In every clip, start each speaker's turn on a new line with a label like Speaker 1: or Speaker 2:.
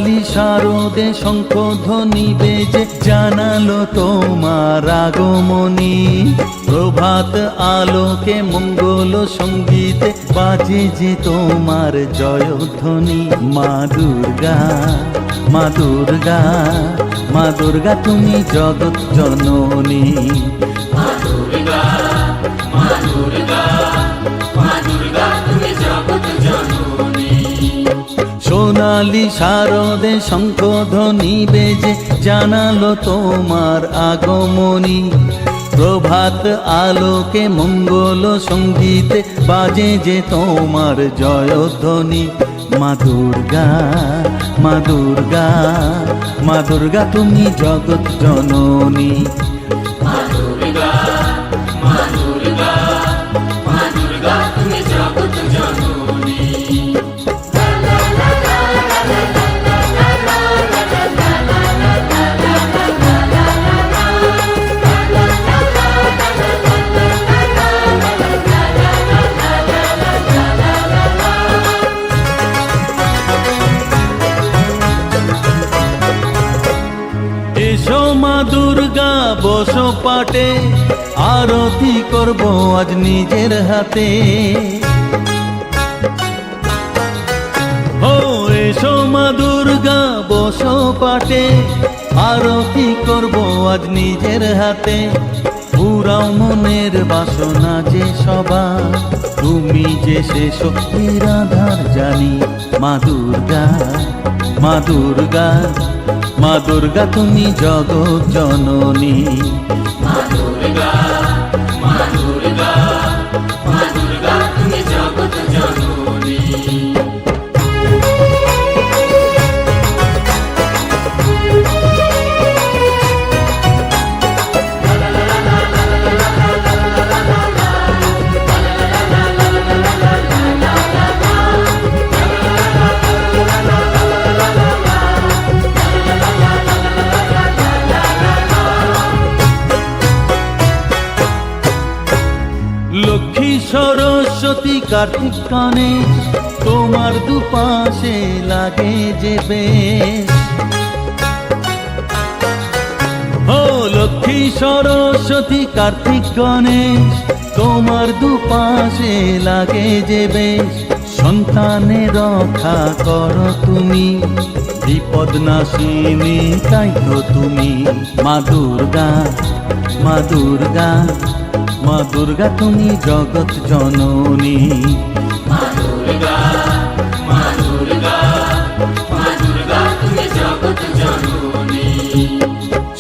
Speaker 1: সোনালি শারদে শঙ্খধ্বনি বেজে জানালো তোমার আগমনী। প্রভাত আলোকে মঙ্গল সঙ্গীতে বাজে যে তোমার জয়ধ্বনি। মা দুর্গা, মা দুর্গা, মা দুর্গা তুমি জগৎ জননী।
Speaker 2: মা দুর্গা, মা দুর্গা, মা দুর্গা তুমি জগৎ জননী।
Speaker 1: সোনালি শারদে শঙ্খধ্বনি বেজে জানালো তোমার আগমনী। প্রভাত আলোকে মঙ্গল সঙ্গীতে বাজে যে তোমার জয়ধ্বনি। মা দুর্গা, মা দুর্গা, মা দুর্গা তুমি জগৎ জননী।
Speaker 2: মা দুর্গা, মা দুর্গা, মা দুর্গা তুমি জগৎ জননী।
Speaker 1: এসো মা দুর্গা বসো পাটে, আরতি করব আজ নিজের হাতে। ও এসো মা দুর্গা বসো পাটে, আরতি করব আজ নিজের হাতে। পুরাও মনের বাসনা যে সবার, তুমি যে সে শক্তির আধার জানি। মা দুর্গা, মা দুর্গা, মা দুর্গা তুমি জগৎ জননী।
Speaker 2: মা দুর্গা, মা দুর্গা, মা দুর্গা তুমি জগৎ জননী।
Speaker 1: লক্ষ্মী সরস্বতী কার্তিক গণেশ, তোমার দুপাশে লাগে যে বেশ। ও লক্ষ্মী সরস্বতী কার্তিক গণেশ, তোমার দুপাশে লাগে যে বেশ। সন্তানের রক্ষা করো তুমি, বিপদ নাশিনী তাই তো তুমি। মা দুর্গা, মা দুর্গা, মা দুর্গা তুমি জগৎ জননী।
Speaker 2: মা দুর্গা, মা দুর্গা, মা দুর্গা তুমি জগৎ জননী।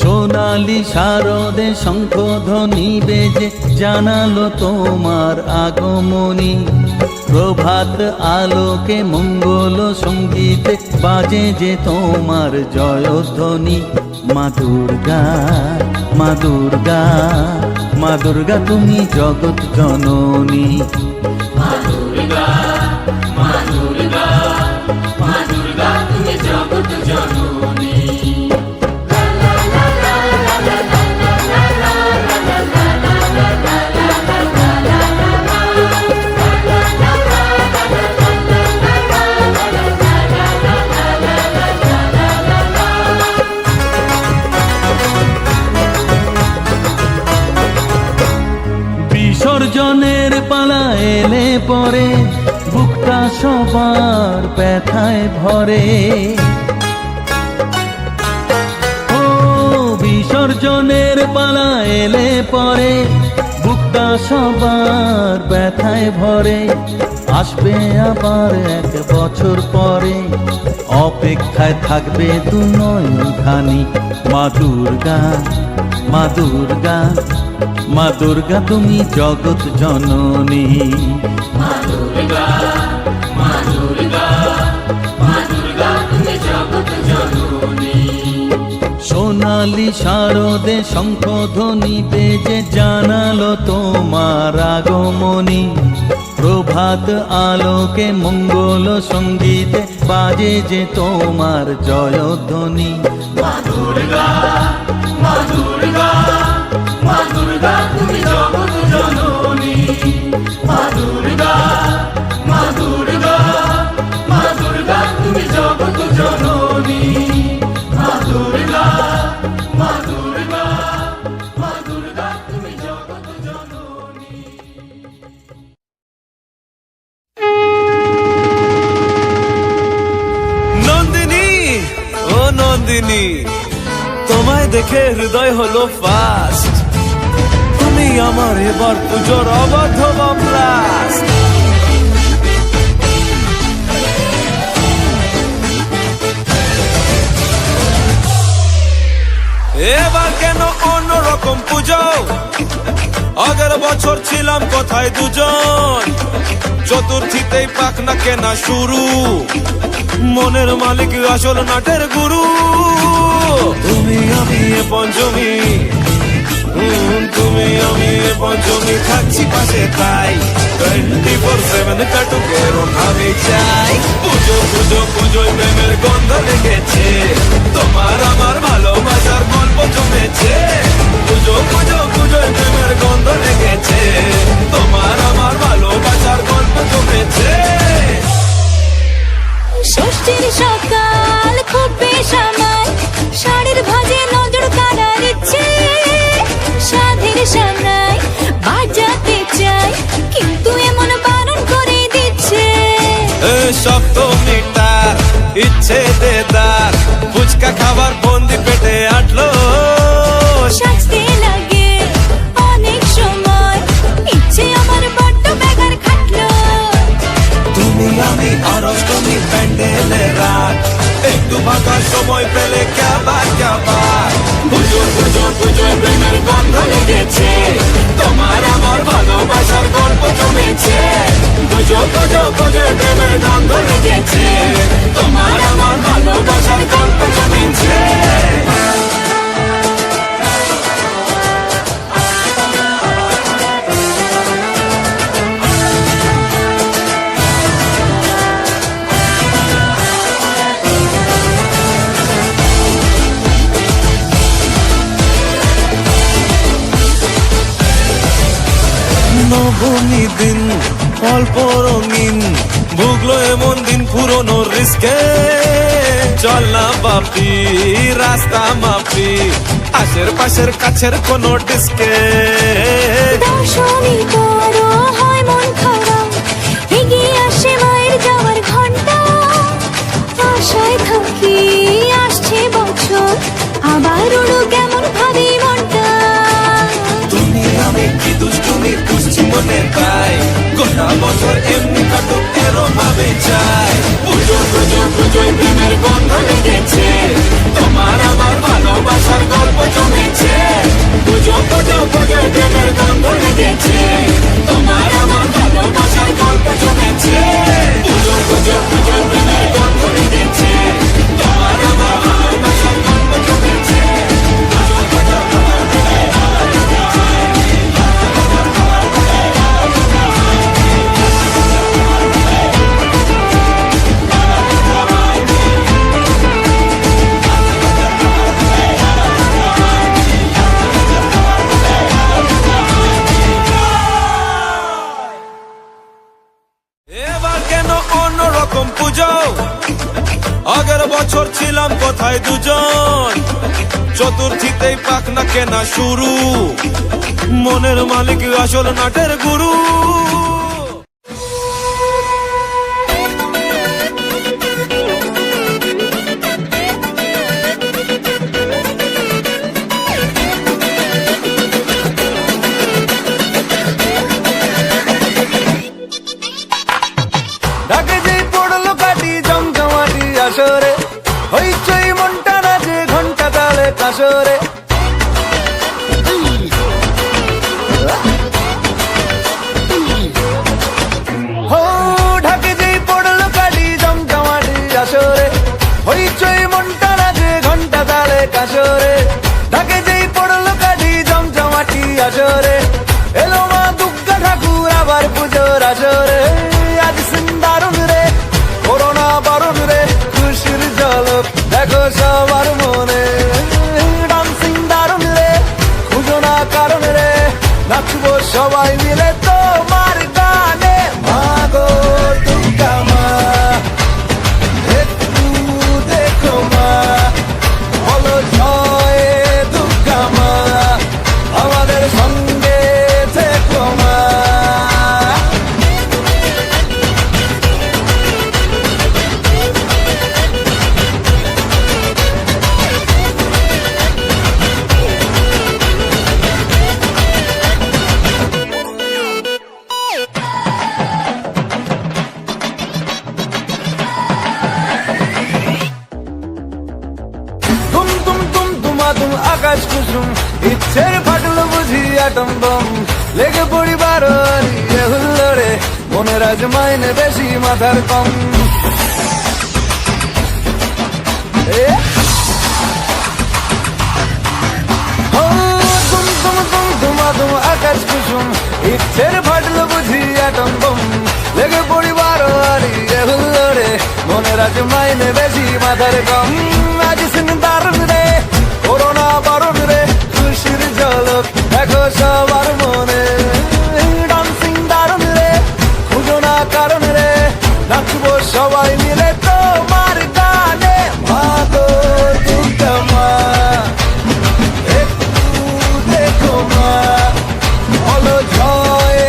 Speaker 1: সোনালি শারদে শঙ্খধ্বনি বেজে জানালো তোমার আগমনী। প্রভাত আলোকে মঙ্গল সঙ্গীতে বাজে যে তোমার জয়ধ্বনি। মা দুর্গা, মা দুর্গা, মা দুর্গা তুমি জগৎ জননী।
Speaker 2: মা দুর্গা, মা দুর্গা, মা দুর্গা তুমি জগৎ জননী।
Speaker 1: বিসর্জনের পালা এলে পরে বুকটা সবার ব্যথায় ভরে। ও বিসর্জনের পালা এলে পরে বুকটা সবার ব্যথায় ভরে। আসবে আবার এক বছর পরে, অপেক্ষায় থাকবে দু নয়ন খানি। মা দুর্গা, মা দুর্গা, মা দুর্গা তুমি জগৎ জননী।
Speaker 2: মা দুর্গা, মা দুর্গা, মা দুর্গা তুমি জগৎ জননী।
Speaker 1: সোনালি শারদে শঙ্খধ্বনি বেজে জানালো তোমার আগমনী। প্রভাত আলোকে মঙ্গল সঙ্গীতে বাজে যে তোমার জয়ধ্বনি।
Speaker 2: মা দুর্গা, মা দুর্গা, মা দুর্গা তুমি জগৎ জননী। মা দুর্গা, মা দুর্গা, মা দুর্গা তুমি জগৎ জননী।
Speaker 3: ভাবিনি তোমায় দেখে হৃদয় হলো ফাস্ট তুমি আমার এবার পুজোর অবাধ ব্লাস্ট এবার কেন অন্যরকম পুজো আগের বছর ছিলাম কোথায় দুজন চতুর্থীতেই পাখনা কেনা শুরু মনের মালিক আসল নাটের গুরু তুমি আমি এ পঞ্চমী তুমি আমি এ পঞ্চমী থাকছি পাশে তাই 24/7 কাটুক এরম আমি চাই পুজো পুজো পুজোয় প্রেমের গন্ধ লেগেছে তোমার আমার ভালোবাসার গল্প জমেছে পুজো পুজো পুজোয় প্রেমের গন্ধ লেগেছে তোমার আমার ভালোবাসার গল্প জমেছে
Speaker 4: ষষ্ঠীর সকাল খুব বেসামাল শাড়ির ভাজে নজর কাড়ার ইচ্ছে সাধের সামনায় বাজাতে চাই কিন্তু এমন বারণ করে দিচ্ছে
Speaker 3: সপ্তমীটার ইচ্ছে দেদার ফুচকা খাবার বন্দি পেটে আটলো
Speaker 4: সাজতে লাগে অনেক সময় ইচ্ছে আমার বড্ড বেগার খাটলো
Speaker 3: তুমি আমি আর অষ্টমী প্যান্ডেলে রাত একটু ফাঁকা সময় পেলে ক্যাবার পুজো পুজো পুজো প্রেমের গন্ধ লেগেছে তোমার আমার ভালোবাসার গল্প জমেছে পুজো পুজো পুজো প্রেমের গন্ধ লেগেছে তোমার আমার ভালোবাসার গল্প জমেছে নবমী দিন অল্প রঙিন ভুগলো এমন দিন পুরনো রিস্কে চল না বাপি রাস্তা মাপি আশের পাশের কাছের কোনো ডিস্কে
Speaker 4: দশমী বড় হয় মন খারাপ এগিয়ে আসে মায়ের যাওয়ার ঘন্টা আশায় থাকি আসছে বছর আবার উড়ো কেমন ভাবি মনটা
Speaker 3: তুমি আমি কি দুষ্টুমি বুঝছি মনে তাই গোটা বছর এমনি কাটুক এরম ভাবে চাই পুজো পুজো পুজোয় প্রেমের গন্ধ লেগেছে তোমার আমার ভালোবাসার গল্প জমেছে পুজো পুজো পুজোয় প্রেমের গন্ধ লেগেছে তোমার আমার ভালোবাসার গল্প জমেছে পুজো পুজো পুজোয় প্রেমের গন্ধ লেগেছে তোমার আমার ভালোবাসার গল্প জমেছে পুজো পুজো এবার কেন অন্যরকম পুজো আগের বছর ছিলাম কোথায় দুজন চতুর্থীতেই পাখনা কেনা শুরু মনের মালিক আসল নাটের গুরু
Speaker 5: ঢাকে যেই পড়লো কাটি জমজমাটি আসরে হইচই মনটা নাচে ঘন্টা তালে কাসরে হো ঢাকে যেই পড়লো কাটি জমজমাটি আসরে হইচই মনটা নাচে ঘন্টা তালে কাসরে ঢাকে যেই পড়লো কাটি জমজমাটি আসরে এলো মা দুর্গা ঠাকুর আবার পুজোর আসরে আজ সিন্দারুন রে করোনা বারণ রে খুশির ঝলক দেখো সবার মনে ডান্সিং দারুন রে খুঁজো না কারণ রে নাচবো সবাই মিলে তোমার গানে মাগো দুর্গা মা একটু দেখো মা বলো জয় দুর্গা মা আমাদের সঙ্গে থেকো মা ধুমাধুম আকাশ কুসুম ইচ্ছের ফাটলো বুঝি আটম বম লেগে পড়ি বারোয়ারি হুল্লোড়ে মনের আজ মাইনে বেশি মাথার কম এ ধুমাধুম আকাশ কুসুম ইচ্ছের ফাটলো বুঝি আটম বম লেগে পড়ি বারোয়ারি হুল্লোড়ে মনের আজ মাইনে বেশি মাথার কম আজ সিন দারুণ রে করোনা বারণ রে খুশির ঝলক দেখো সবার মনে ডান্সিং দারুণ রে খুঁজো না কারণ রে নাচবো সবাই মিলে তোমার গানে মা গো দুর্গা মা একটু দেখো মা বলো জয়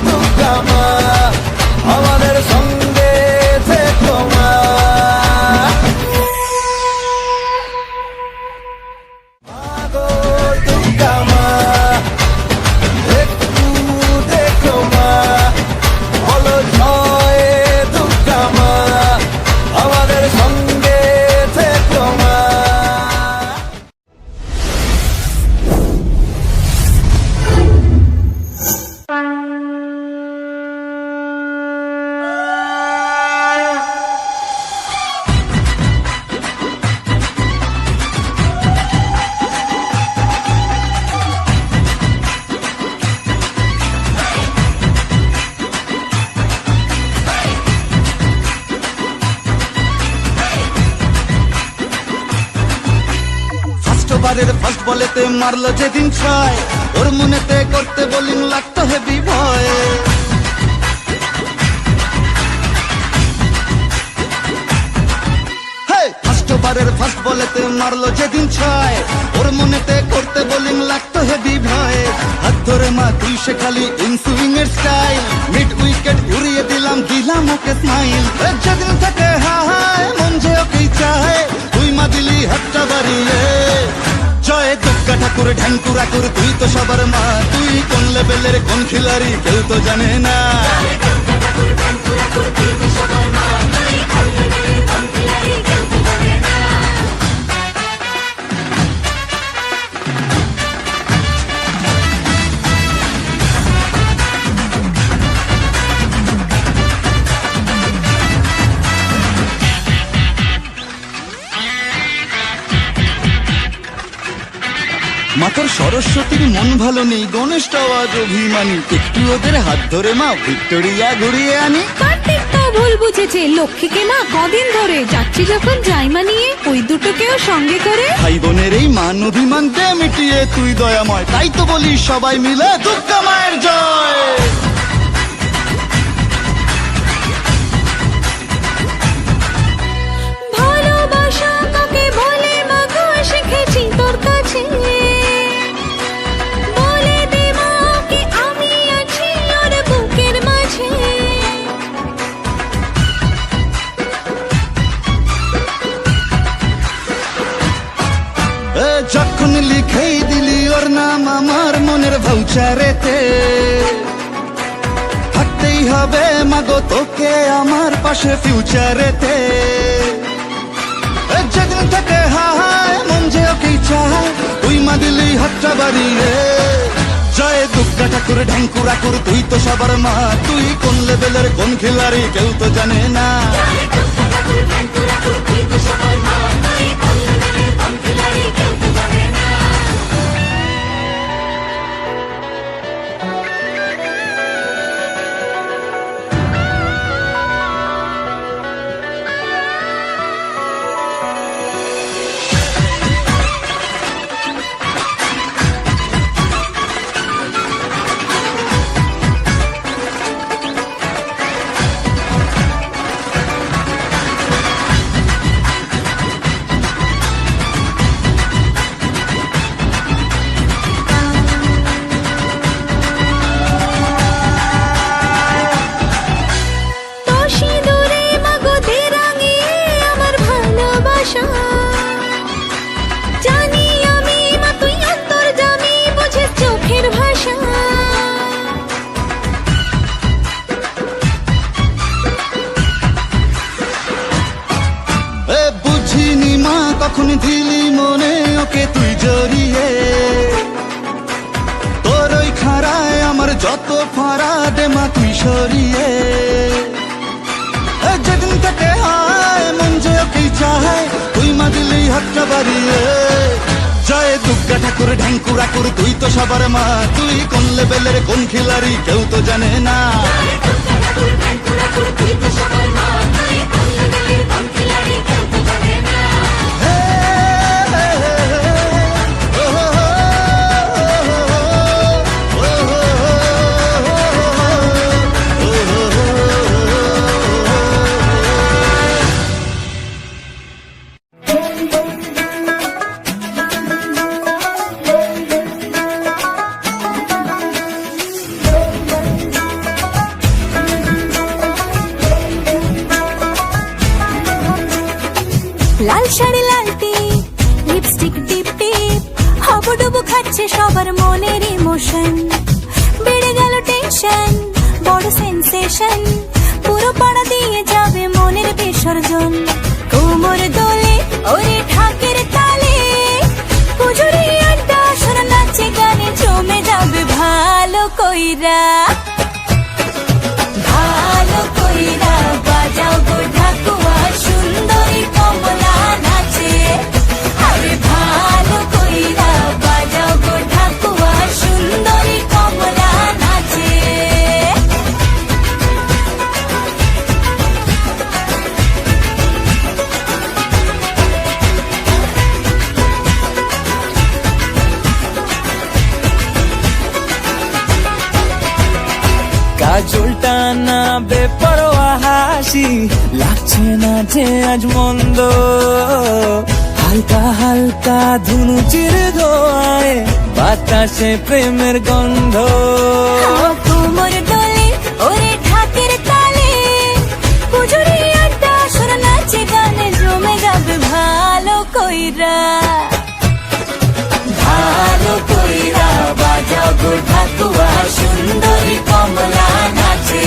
Speaker 5: দুর্গা মা আমাদের সঙ্গে থেকো মা মা গো দুর্গা মা একটু দেখো মা বলো জয় দুর্গা মা আমাদের সঙ্গে থেকো মা
Speaker 6: ফার্স্ট ওভারের ফার্স্ট বলেতে মারলো যেদিন ছয় ওর মনেতে করতে বোলিং লাগতো হেভি ভয় ফার্স্ট ওভারের ফার্স্ট বলেতে মারলো যেদিন ছয় ওর মনেতে করতে বোলিং লাগতো হেভি ভয় হাত ধরে মা তুই সে খালি ইনসুইং এর স্টাইল মিড উইকেট উড়িয়ে দিলাম ওকে স্মাইল যেদিন থেকে হায় মন যে ওকেই চায় তুই মা দিলি হাতটা বাড়িয়ে জয় দুর্গা ঠাকুর ঢ্যাঙ্কুরা কুর তুই তো সবার মা তুই কোন লেভেলের কোন খিলাড়ি কেউ তো জানে না মাথার সরস্বতীর মন ভালো নেই গণেশটাও আজ অভিমানী একটু ওদের হাত ধরে মা ভিক্টোরিয়া ঘুরিয়ে আনি
Speaker 4: কার্তিক তো ভুল বুঝেছে লক্ষ্মীকে মা কদিন ধরে যাচ্ছি যখন জাইমা নিয়ে ওই দুটোকেও সঙ্গে করে
Speaker 6: ভাই বোনের এই মান অভিমান দে মিটিয়ে তুই দয়াময় তাই তো বলি সবাই মিলে দুর্গা মায়ের জয়
Speaker 4: ভালোবাসা কাকে বলে মা গো শিখেছি তোর কাছে বলে দে মা কি আমি আছি ওর বুকের মাঝে
Speaker 6: যখন লিখেই দিলি ওর নাম আমার মনের ভাউচারেতে থাকতেই হবে মাগো তোকে আমার পাশে ফিউচারেতে যেদিন থেকে হায় মন যে ওকেই চায় তুই মা দিলি হাতটা বাড়িয়ে জয় দুর্গা ঠাকুর ঢ্যাঙ্কুরা কুর তুই তো সবার মা তুই কোন লেভেলের কোন খিলাড়ি কেউ তো জানে না ফাঁড়া দে মা তুই সরিয়ে যেদিন থেকে হায় মন যে ওকেই চায় তুই মা দিলেই হাতটা বাড়িয়ে জয় দুর্গা ঠাকুর ঢ্যাঙ্কুরা কুর তুই তো সবার মা তুই কোন লেভেলের কোন খিলাড়ি কেউ তো জানে না
Speaker 4: লাল শাড়ি লাল টিপ লিপস্টিক টিপ টিপ হাবুডুবু খাচ্ছে সবার মনের ইমোশন বেড়ে গেল টেনশন বড় সেন্সেশন পুরো পাড়া দিয়ে যাবে মনের বিসর্জন কোমর দোলে ওরে ঢাকের তালে পুজোরি আড্ডা সুর নাচে গানে জমে যাবে ভালো কইরা ভালো কইরা বাজাও গো ঢাকুয়া সুন্দরী কমলা নাচে আরে ভালো কইরা বাজাও গো ঢাকুয়া সুন্দরী কমলা নাচে
Speaker 5: কাজলটা না বেপরোয়া হাসি লাগছে না যে আজ মন্দ হালকা হালকা ধুনুচির ধোয়ায় বাতাসে প্রেমের গন্ধ
Speaker 4: কোমর দোলে ওরে ঢাকের তালে পুজোরি আড্ডা সুর নাচে গানে জমে যাবে ভালো কইরা ভালো কইরা বাজাও গো ঢাকুয়া সুন্দরী কমলা নাচে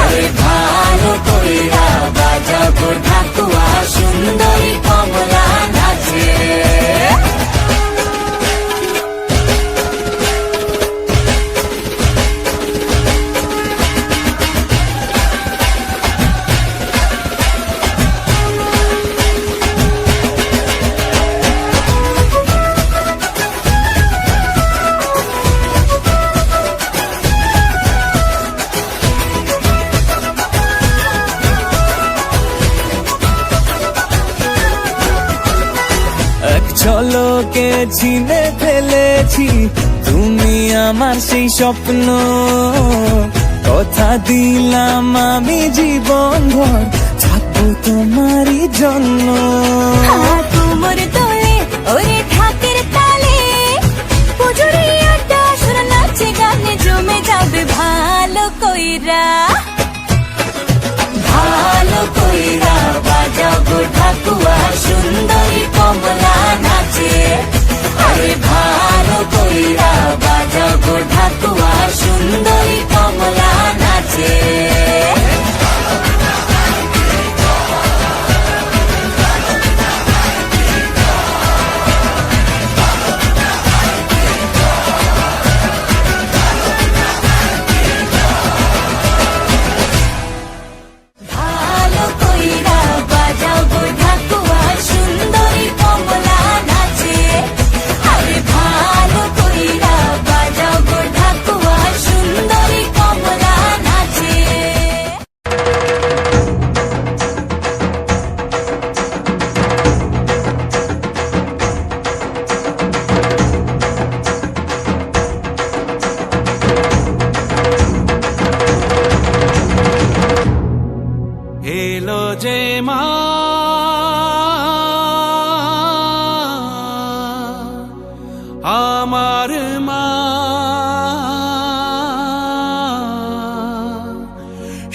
Speaker 4: আরে ভালো কইরা বাজাও গো ঢাকুয়া সুন্দরী কমলা নাচে
Speaker 5: এক ঝলকে ছিনে ফেলেছি তুমি আমার সেই স্বপ্ন কথা দিলাম আমি জীবন ভর থাকবো তোমারই জন্য
Speaker 4: কোমর দোলে ওরে ঢাকের তালে পুজোরি আড্ডা সুর নাচে গানে জমে যাবে ভালো কইরা ভালো কইরা বাজাও গো ঢাকুয়া সুন্দরী কমলা নাচে আরে ভালো কইরা বাজাও গো ঢাকুয়া সুন্দরী কমলা নাচে ভালো কইরা বাজাও গো ঢাকুয়া সুন্দরী কমলা নাচে আরে ভালো কইরা বাজাও গো ঢাকুয়া সুন্দরী কমলা নাচে
Speaker 5: এলো যে মা আমার মা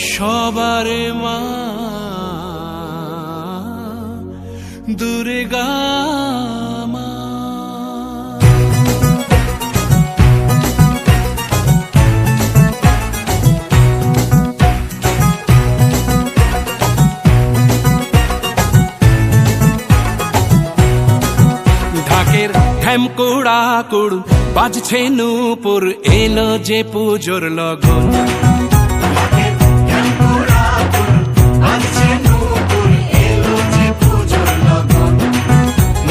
Speaker 5: সবার মা দুর্গা মা ঢাকের
Speaker 3: ঢ্যামকুড়া কুড় বাজছে নূপুর এলো যে পুজোর লগন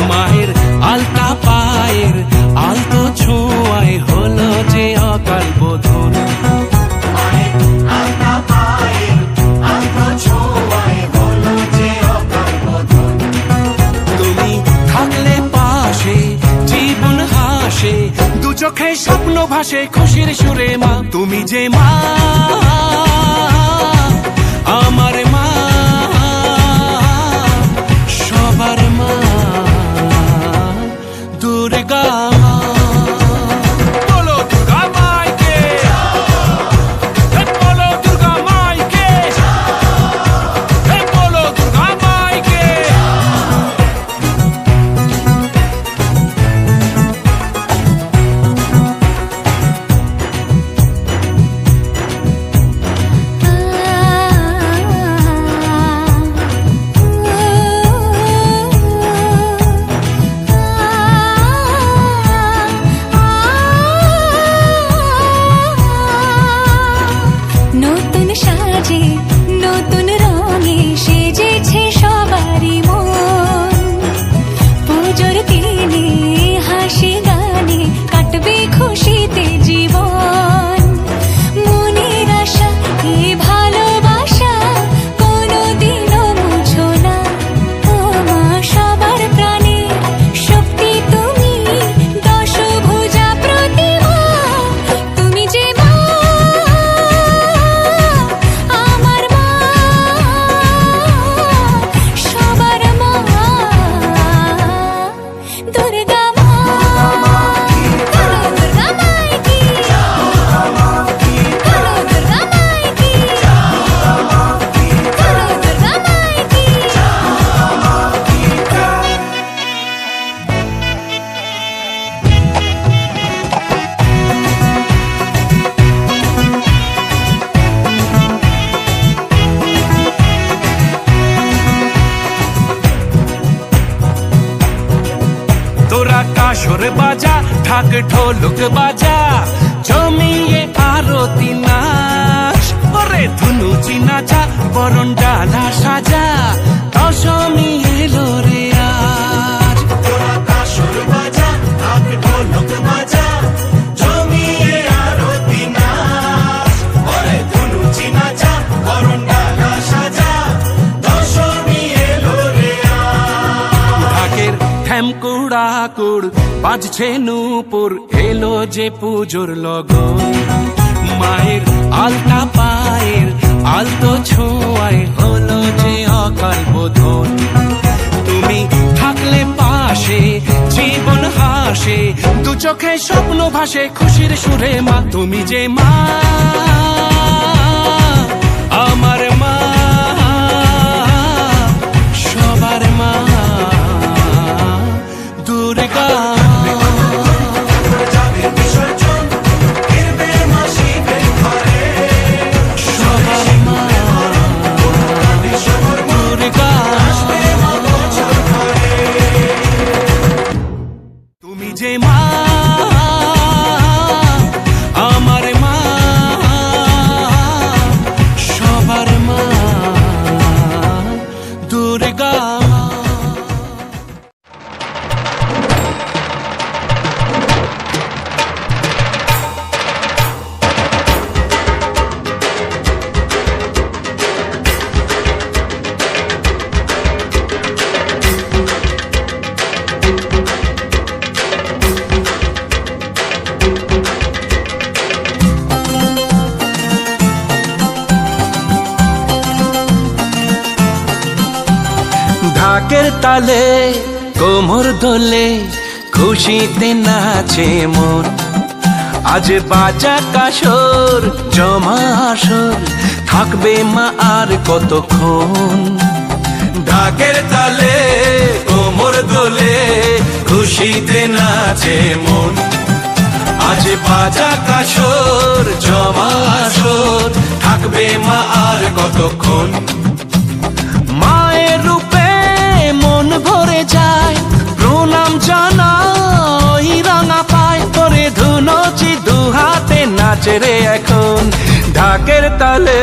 Speaker 3: মায়ের আলতা পায়ের আলতো ছোঁয়ায় হলো যে অকাল বোধন তুমি থাকলে পাশে জীবন হাসে দু চোখে স্বপ্ন ভাসে খুশির সুরে মা তুমি যে মা আমার মা সবার মা দুর্গা মা বলো দুর্গা মাইকে বলো দুর্গা মাইকে বলো দুর্গা মাইকে
Speaker 4: নতুন সাজে নতুন রঙে সেজেছে সবারই মন পুজোর দিনে হাসি গানে কাটবে খুশিতে জীবন মনের আশা এই ভালোবাসা কোনোদিনও মুছো না ও মা সবার প্রাণে শক্তি তুমি দশভুজা প্রতিমা তুমি যে মা আমার মা সবার মা দুর্গা মা বলো দুর্গা মাইকি বলো দুর্গা মাইকি বলো দুর্গা মাইকি
Speaker 3: তোরা কাসর বাজা ঢাক ঢোলক বাজা জমিয়ে আরতি নাচ ওরে ধুনুচি নাচা বরণ ডালা সাজা দশমী এলো রে আজ তোরা কাসর বাজা ঢাক ঢোলক বাজা জমিয়ে আরতি নাচ ওরে ধুনুচি নাচা বরণ ডালা সাজা দশমী এলো রে আজ ঢাকের ঢ্যামকুড়া কুড় বাজছে নূপুর এলো যে পুজোর লগন মায়ের আলতা পায়ের আলতো ছোঁয়ায় হলো যে অকাল বোধন তুমি থাকলে পাশে জীবন হাসে দু চোখে স্বপ্ন ভাসে খুশির সুরে মা তুমি যে মা আমার মা সবার মা দুর্গা সবার মা দুর্গা তুমি যে মা আমার মা সবার মা দুর্গা ঢাকের তালে কোমর দোলে খুশিতে নাচে মন আজ বাজা কাসর জমা আসর থাকবে মা আর কতক্ষণ ঢাকের তালে কোমর দোলে খুশিতে নাচে মন আজ বাজা কাসর জমা আসর থাকবে মা আর কতক্ষণ মায়ের রূপে মন ভরে যায় প্রণাম জানাও নাচে রে এখন ঢাকের তালে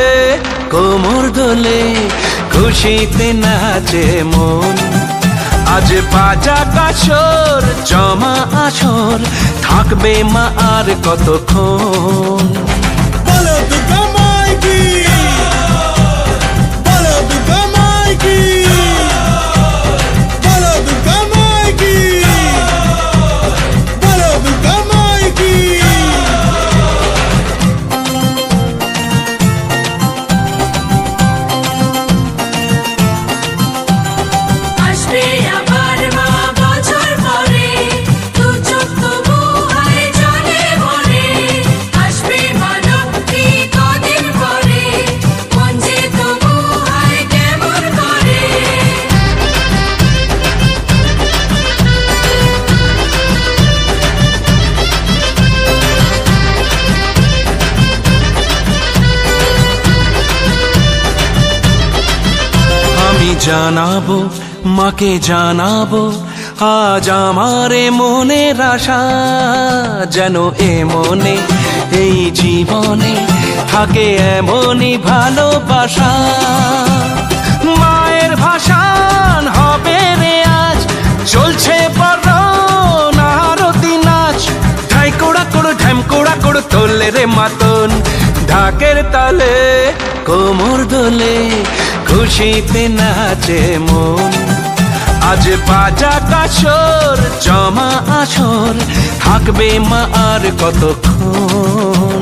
Speaker 3: কোমর দোলে খুশিতে নাচে মন আজ বাজা কাসর জমা আসর থাকবে মা আর কতক্ষণ
Speaker 5: বলো দুর্গা মাইকি বলো দুর্গা মাইকি বলো দুর্গা মাইকি বলো দুর্গা মাইকি
Speaker 4: আসবে আবার মা বছর পরে দু চোখ তবু হয় জলে ভরে আসবে মা লক্ষ্মী কদিন পরে মন যে তবু হয় কেমন করে
Speaker 3: আমি জানাবো মাকে জানাবো আজ আমারে মনের আশা যেন এ মনে এই জীবনে থাকে এমনই ভালোবাসা মায়ের ভাষান হবে রে আজ চলছে বরণ আরতি নাচ ঢাই কোড়া কোড় ঢ্যাম কোড়া কোড় তোলে রে মাতন ঢাকের তালে কোমর দোলে খুশিতে নাচে মন আজ বাজা কাসর জমা আসর থাকবে মা আর কতক্ষণ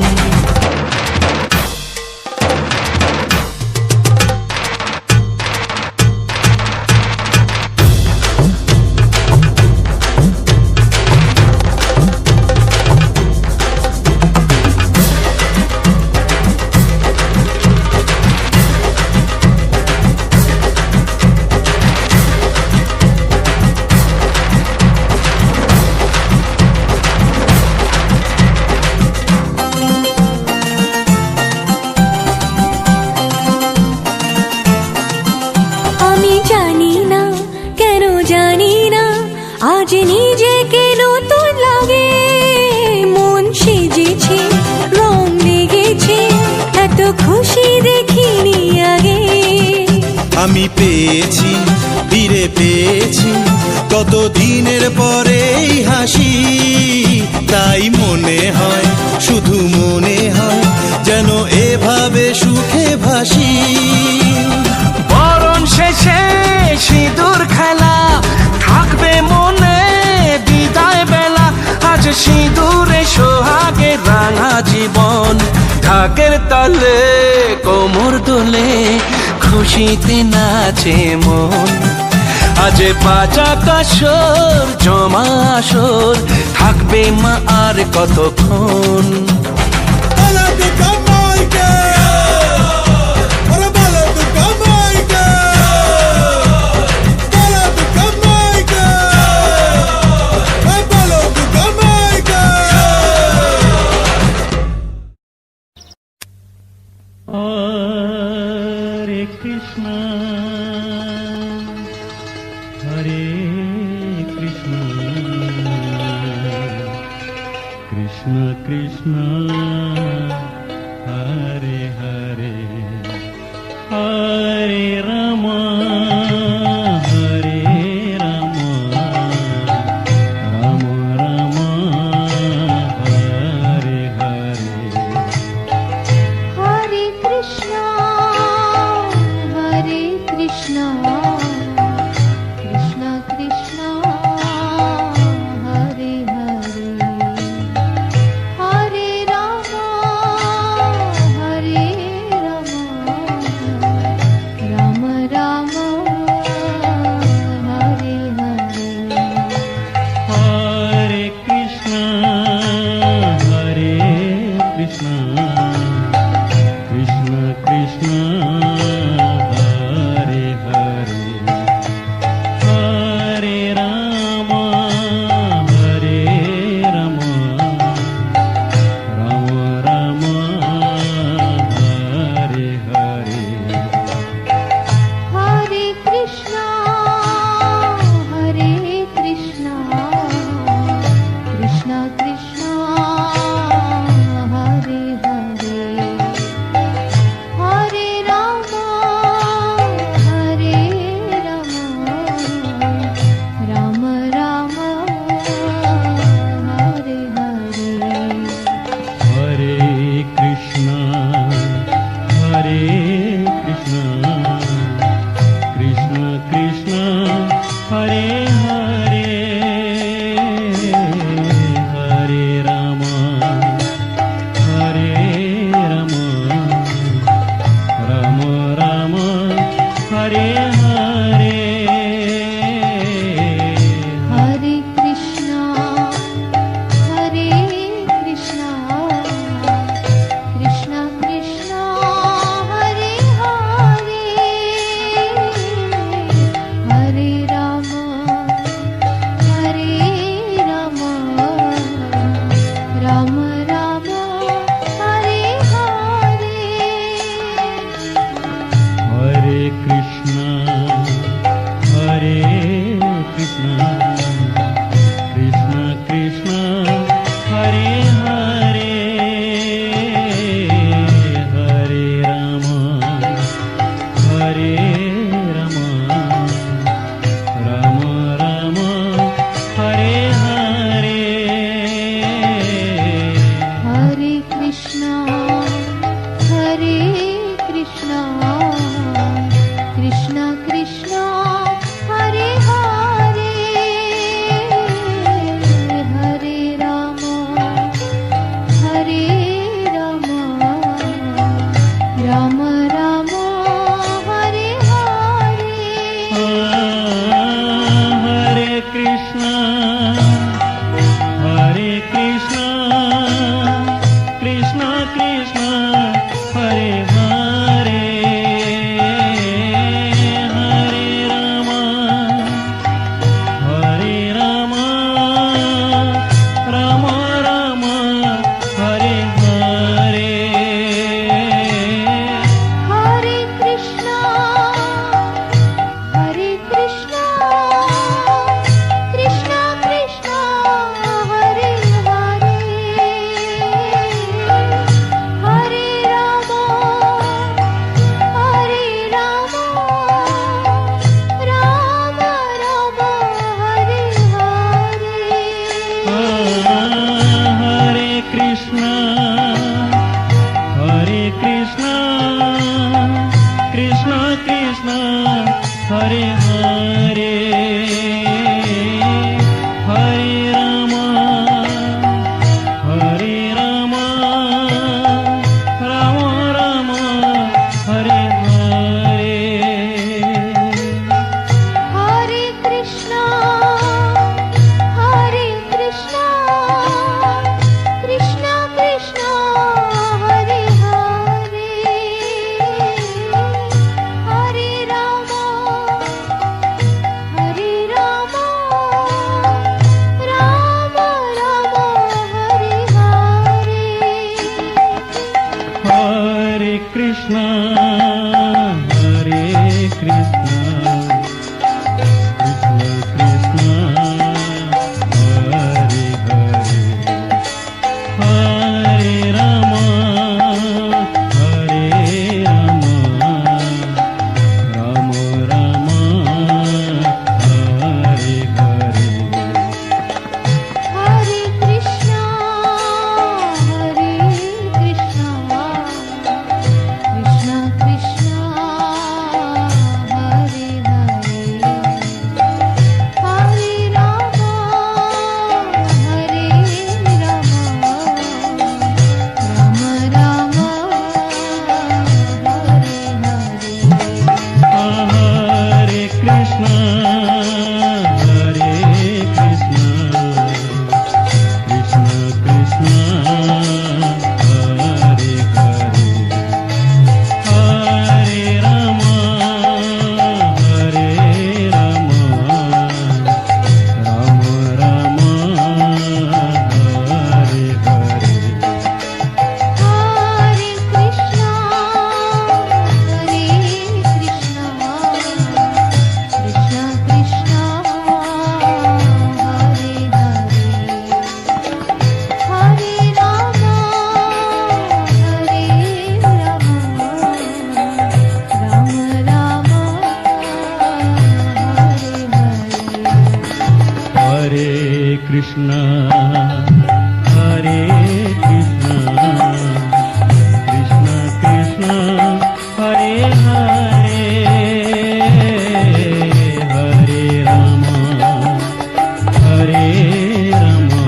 Speaker 4: আমি জানি না কেন জানি না আজ নিজেকে নতুন লাগে মন সেজেছে রং লেগেছে এত খুশি দেখিনি আগে
Speaker 5: আমি পেয়েছি ফিরে পেয়েছি কত দিনের পরে এই হাসি তাই মনে হয় শুধু মনে হয় যেন এভাবে সুখে ভাসি
Speaker 3: বরণ শেষে সিঁদুর খেলা থাকবে মনে বিদায় বেলা আজ সিঁদুরে সোহাগে রাঙা জীবন ঢাকের তালে কোমর দোলে খুশিতে নাচে মন আজ বাজা কাসর জমা আসর থাকবে মা আর কতক্ষণ
Speaker 5: বলো দুর্গা মাইকি ওরে বলো দুর্গা মাইকি বলো দুর্গা মাইকি বলো দুর্গা মাইকি
Speaker 1: হরে কৃষ্ণ হরে কৃষ্ণ কৃষ্ণ কৃষ্ণ হরে হরে হরে রাম হরে Ram Ram Ram Hare Hare
Speaker 4: Hare Krishna Krishna Krishna Hare Hare Hare Ram
Speaker 1: Hare Krishna, Krishna Krishna, Hare Hare, Hare Rama, Hare Rama, Rama Rama, Hare Hare.
Speaker 4: Hare Krishna, Hare Krishna, Krishna Krishna, Hare Hare, Hare Rama, Hare Rama, Rama Rama, Hare Hare.
Speaker 1: Hare Krishna, Hare Krishna, Krishna Krishna, Hare Hare, Hare Rama, Hare Rama, Rama Rama, Hare Hare.
Speaker 4: Hare Krishna, Hare Krishna, Krishna Krishna, Hare Hare, Hare Rama, Hare Rama, Rama Rama, Hare Hare.
Speaker 1: Hare Krishna, Hare Krishna, Krishna Krishna, Hare Hare, Hare Rama, Hare Rama, Rama Rama, Hare Hare.
Speaker 4: Hare Krishna, Hare Krishna, Krishna Krishna, Hare Hare, Hare Rama, Hare Rama, Rama Rama, Hare Hare.
Speaker 1: Hare Krishna, Hare Krishna, Krishna Krishna, Hare Hare, Hare Rama, Hare Rama, Rama Rama, Hare Hare.
Speaker 4: Hare Krishna, Hare Krishna, Krishna Krishna, Hare Hare, Hare Rama, Hare Rama,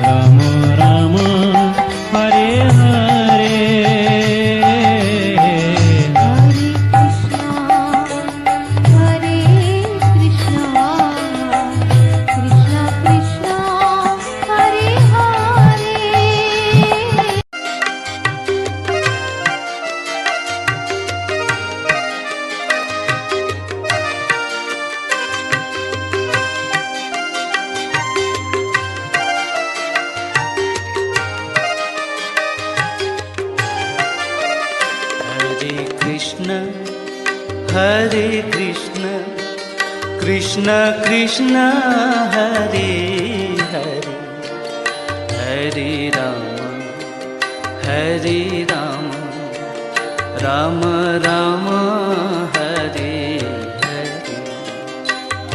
Speaker 4: Rama Rama, Hare Hare.
Speaker 1: Hare Krishna, Hare Krishna, Krishna Krishna, Hare Hare, Hare Rama, Hare Rama, Rama Rama, Hare Hare.
Speaker 4: Hare Krishna, Hare Krishna, Krishna Krishna, Hare
Speaker 7: Hare Krishna, Krishna Krishna, Hare Hare, Hare Rama, Hare Rama, Rama Rama, Hare Hare.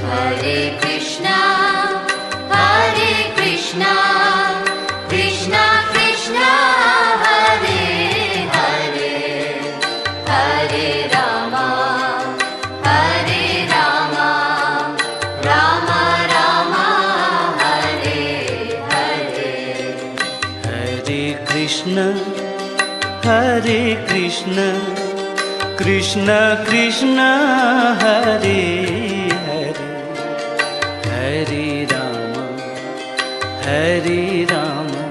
Speaker 4: Hare Krishna, Hare Krishna, Krishna Krishna, Hare Hare, Hare Rama, Hare Rama, Rama Rama, Hare Hare.
Speaker 7: Hare Krishna, Hare Krishna, Krishna Krishna, Hare Hare, Hare Hare Rama, Hare Rama,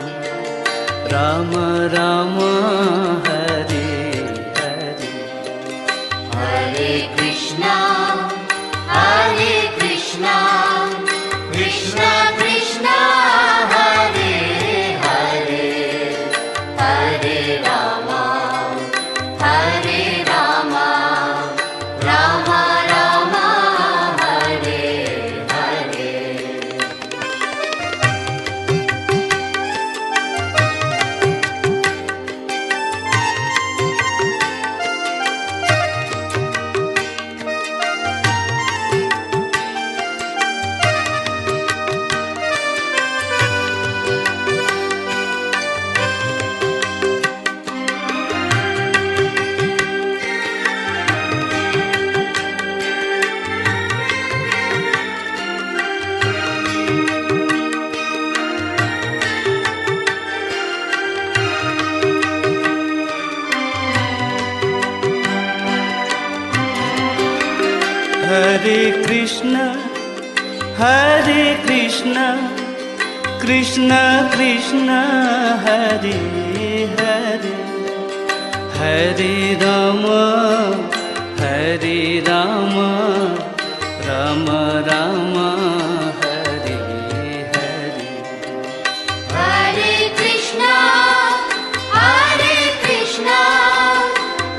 Speaker 7: Rama Rama, Hare Hare.
Speaker 2: Hare Krishna, Krishna Krishna, Hare Hare, Hare Rama, Rama Rama, Hare Hare.
Speaker 7: Hare Krishna, Krishna Krishna, Hare Hare, Hare Rama, Rama Rama, Hare Hare.
Speaker 2: Hare Krishna,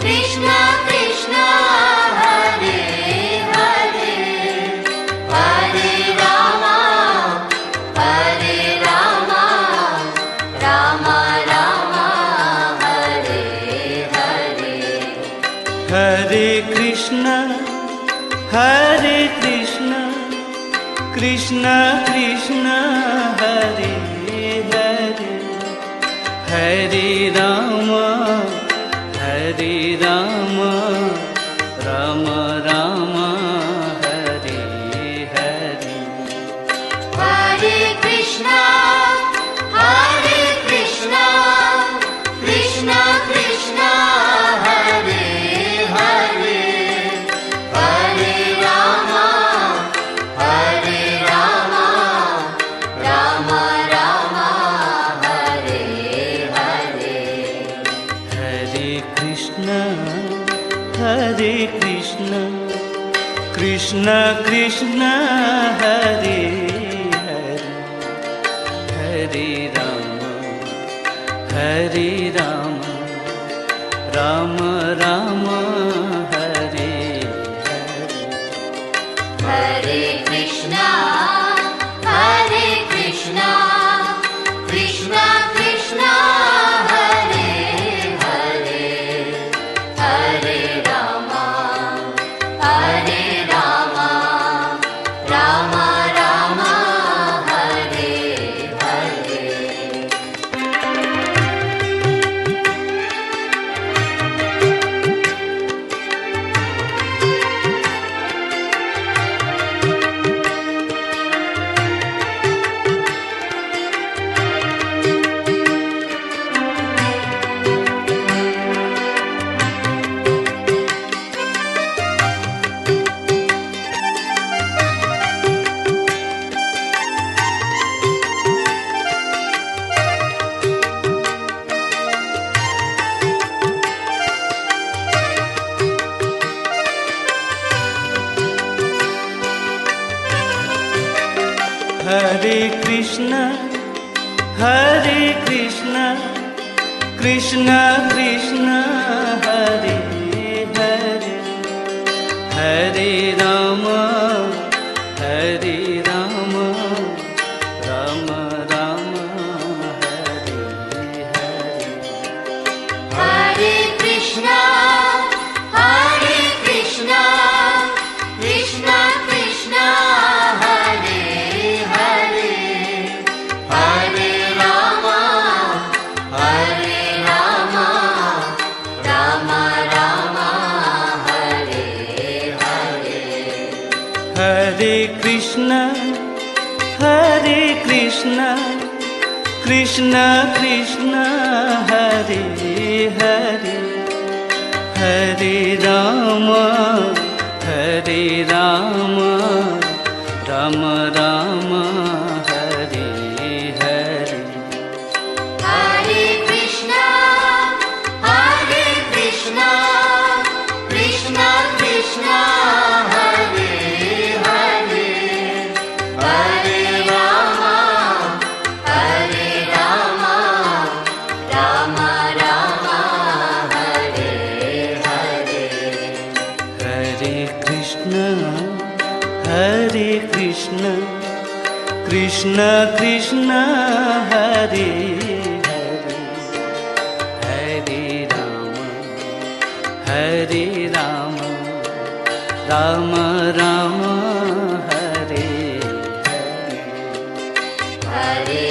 Speaker 2: Krishna Krishna, Hare Hare, Hare Rama, Rama Rama, Hare Hare.
Speaker 7: Hare Krishna, Krishna Krishna, Hare Hare, Hare Rama, Rama Rama, Hare Hare.
Speaker 2: Hare Krishna, Krishna Krishna, Hare Hare, Hare Rama, Rama Rama, Hare Hare.
Speaker 7: Hare Krishna, Krishna Krishna, Hare Hare, Hare Rama, Rama Rama, Hare Hare.
Speaker 2: Hare Krishna, Krishna Krishna, Hare Hare, Hare Rama, Rama Rama, Hare Hare.
Speaker 7: Hare Krishna, Krishna Krishna, Hare Hare, Hare Rama, Rama Rama, Hare Hare.
Speaker 2: Hare Krishna, Krishna Krishna, Hare Hare, Hare Rama, Rama Rama, Hare Hare.
Speaker 7: Hare Krishna, Krishna Krishna, Hare Hare, Hare Rama, Ram Ram Hare Hare
Speaker 2: Hare Krishna, Krishna Krishna, Hare Hare, Hare Rama, Rama Rama, Hare Hare.
Speaker 7: Hare Krishna, Krishna Krishna, Hare Hare, Hare Rama, Rama Rama, Hare Hare.
Speaker 2: Hare